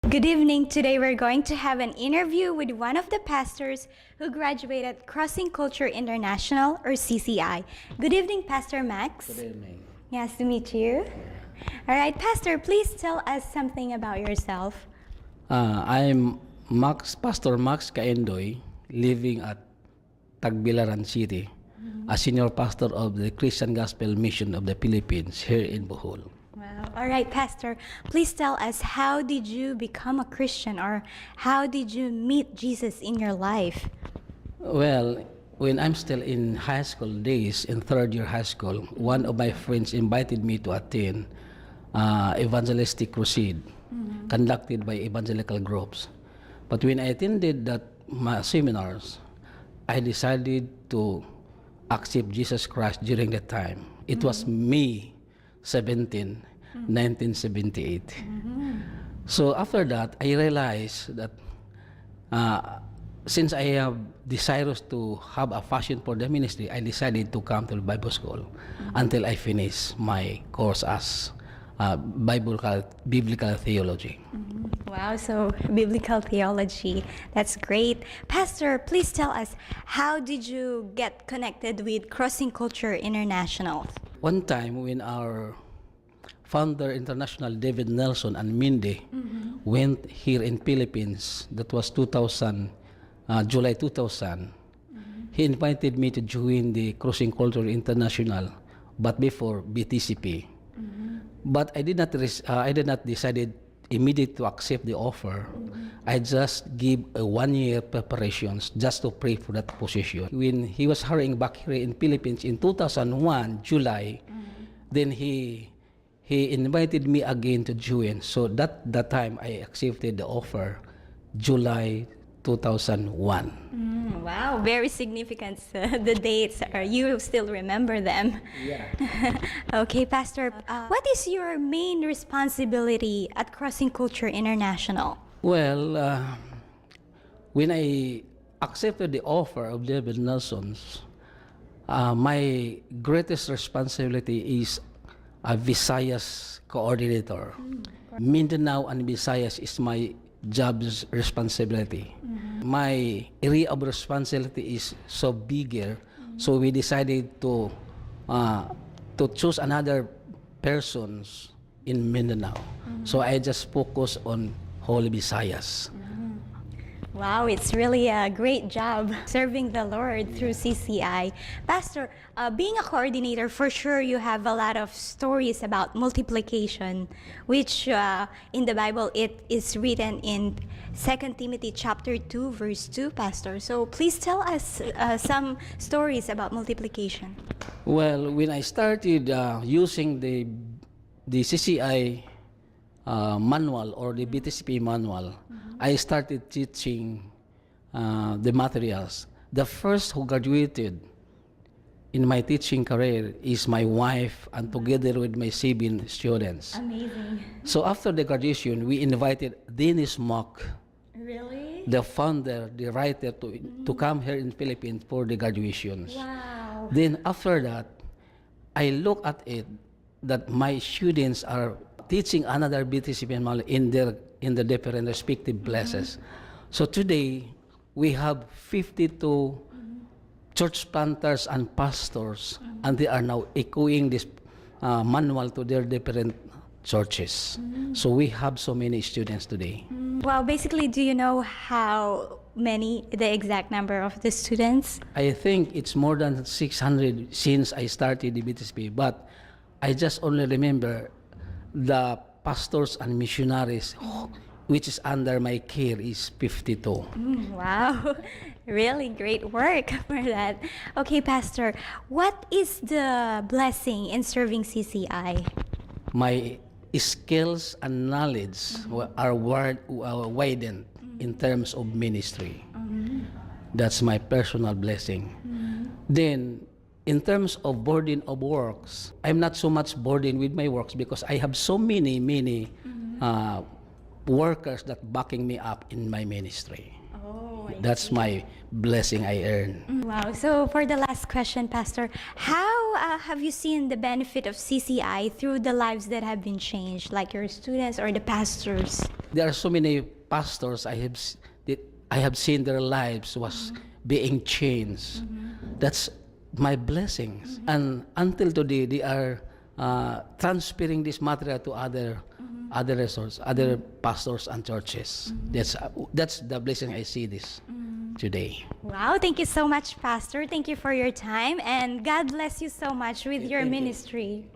Good evening. Today we're going to have an interview with one of the pastors who graduated Crossing Culture International or CCI. Good evening, Pastor Max. Good evening. Nice to meet you. All right, Pastor, please tell us something about yourself. I'm Pastor Max Kaendoy, living at Tagbilaran City, a senior pastor of the Christian Gospel Mission of the Philippines here in Bohol. Wow. All right, Pastor, please tell us, how did you become a Christian, or how did you meet Jesus in your life? Well, when I'm still in high school days, in third year high school, one of my friends invited me to attend evangelistic crusade conducted by evangelical groups. But when I attended that seminars, I decided to accept Jesus Christ during that time. It was May 17, 1978. So after that, I realized that since I am desirous to have a passion for the ministry, I decided to come to the Bible school until I finish my course as biblical theology. Wow, so biblical theology. That's great. Pastor, please tell us, how did you get connected with Crossing Culture International? One time when our founder international David Nelson and Minde went here in Philippines, that was July 2000, he invited me to join the Crossing Culture International, but before BTCP. But I did not decided immediately to accept the offer. I just give a 1 year preparations just to pray for that position. When he was hurrying back here in Philippines in 2001 July, then he invited me again to join. So that time I accepted the offer, July 2001. Wow, very significant. The dates, you still remember them. Yeah. Okay, Pastor, what is your main responsibility at Crossing Culture International? Well, when I accepted the offer of David Nelson's, my greatest responsibility is a Visayas coordinator. Mindanao and Visayas is my job's responsibility. My area of responsibility is so bigger, so we decided to choose another persons in Mindanao. So I just focus on Holy Visayas. Wow, it's really a great job serving the Lord through CCI. Pastor, being a coordinator, for sure you have a lot of stories about multiplication, which in the Bible it is written in 2 Timothy chapter 2, verse 2, Pastor. So please tell us some stories about multiplication. Well, when I started using the CCI manual or the BTCP manual, I started teaching the materials. The first who graduated in my teaching career is my wife, and together with my 7 students. Amazing. So after the graduation, we invited Dennis Mock, Really? the founder, the writer, to come here in Philippines for the graduations. Wow. Then after that, I look at it that my students are teaching another BTCP manual in the different respective places. So today, we have 52 church planters and pastors, and they are now echoing this manual to their different churches. So we have so many students today. Well, basically, do you know how many, the exact number of the students? I think it's more than 600 since I started the BTCP, but I just only remember the pastors and missionaries which is under my care is 52. Wow, really great work for that. Okay, Pastor, what is the blessing in serving CCI? My skills and knowledge are widened in terms of ministry. That's my personal blessing. Then, in terms of burden of works, I'm not so much burdened with my works because I have so many workers that backing me up in my ministry. Oh, That's my blessing I earn. wow. So for the last question, Pastor, how have you seen the benefit of CCI through the lives that have been changed, like your students or the pastors? There are so many pastors that I have seen their lives was being changed. That's my blessings. And until today, they are transferring this material to other resorts, other pastors and churches. That's the blessing I see this today. Wow, thank you so much, Pastor. Thank you for your time, and God bless you so much with your thank you. ministry.